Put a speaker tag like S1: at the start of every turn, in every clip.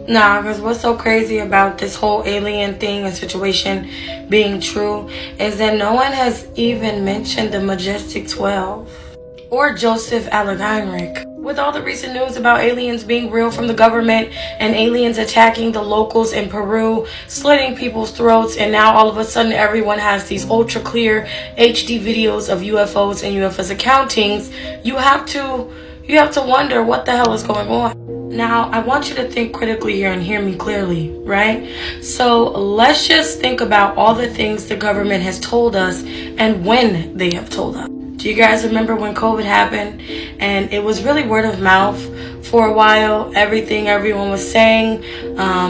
S1: Nah, because what's so crazy about this whole alien thing and situation being true is that no one has even mentioned the Majestic 12 or Joseph Allen Heinrich. With all the recent news about aliens being real from the government and aliens attacking the locals in Peru, slitting people's throats, and now all of a sudden everyone has these ultra clear HD videos of UFOs and UFOs accountings, you have to wonder what the hell is going on. Now, I want you to think critically here and hear me clearly, right? So let's just think about all the things the government has told us and when they have told us. Do you guys remember when COVID happened and it was really word of mouth for a while? Everything everyone was saying.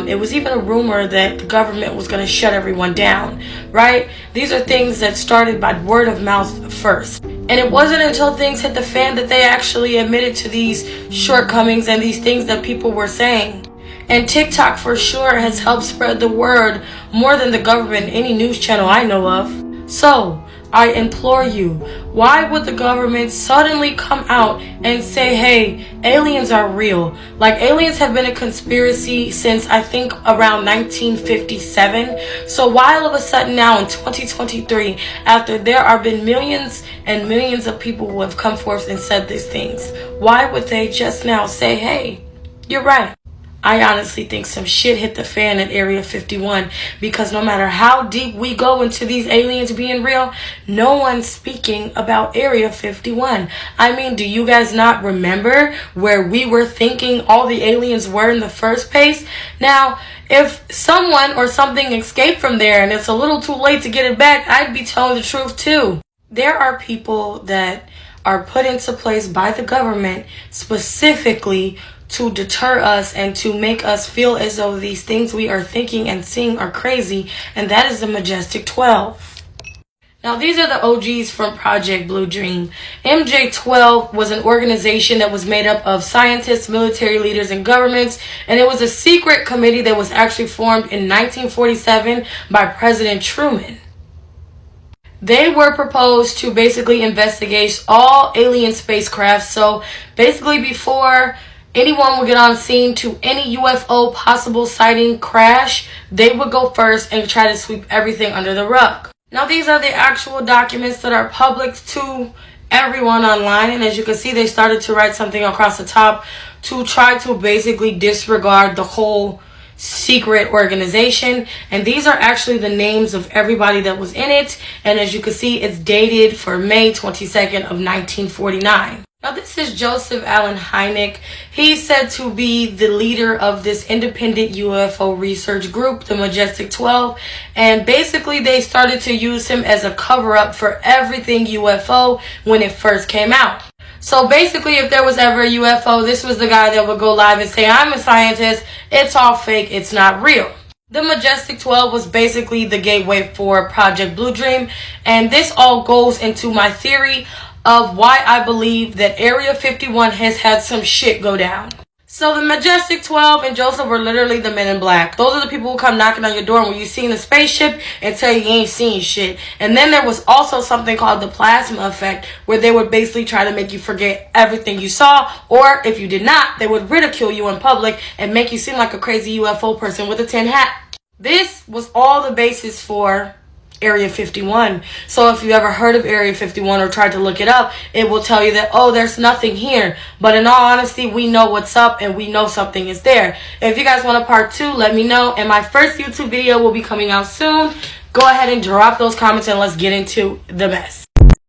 S1: It was even a rumor that the government was going to shut everyone down, right? These are things that started by word of mouth first. And it wasn't until things hit the fan that they actually admitted to these shortcomings and these things that people were saying. And TikTok for sure has helped spread the word more than the government, any news channel I know of. So, I implore you, why would the government suddenly come out and say, hey, aliens are real? Like, aliens have been a conspiracy since, I think, around 1957. So why all of a sudden now in 2023, after there have been millions and millions of people who have come forth and said these things, why would they just now say, hey, you're right? I honestly think some shit hit the fan at Area 51, because no matter how deep we go into these aliens being real, no one's speaking about Area 51. I mean, do you guys not remember where we were thinking all the aliens were in the first place? Now, if someone or something escaped from there and it's a little too late to get it back, I'd be telling the truth too. There are people that are put into place by the government specifically to deter us and to make us feel as though these things we are thinking and seeing are crazy, and that is the Majestic 12. Now, these are the OGs from Project Blue Dream. MJ12 was an organization that was made up of scientists, military leaders, and governments, and it was a secret committee that was actually formed in 1947 by President Truman. They were proposed to basically investigate all alien spacecraft. So basically, before anyone would get on scene to any UFO possible sighting crash, they would go first and try to sweep everything under the rug. Now, these are the actual documents that are public to everyone online, and as you can see, they started to write something across the top to try to basically disregard the whole secret organization. And these are actually the names of everybody that was in it, and as you can see, it's dated for May 22nd of 1949. Now, this is Joseph Allen Hynek. He's said to be the leader of this independent UFO research group, the Majestic 12, and basically they started to use him as a cover-up for everything UFO when it first came out. So basically, if there was ever a UFO, this was the guy that would go live and say, I'm a scientist, it's all fake, it's not real. The Majestic 12 was basically the gateway for Project Blue Dream, and this all goes into my theory of why I believe that Area 51 has had some shit go down. So the Majestic 12 and Joseph were literally the men in black. Those are the people who come knocking on your door when you seen a spaceship and tell you ain't seen shit. And then there was also something called the plasma effect, where they would basically try to make you forget everything you saw, or if you did not, they would ridicule you in public and make you seem like a crazy UFO person with a tin hat. This was all the basis for Area 51. So if you ever heard of Area 51 or tried to look it up, it will tell you that, oh, there's nothing here. But in all honesty, we know what's up and we know something is there. If you guys want a part 2, let me know. And my first YouTube video will be coming out soon. Go ahead and drop those comments and let's get into the mess.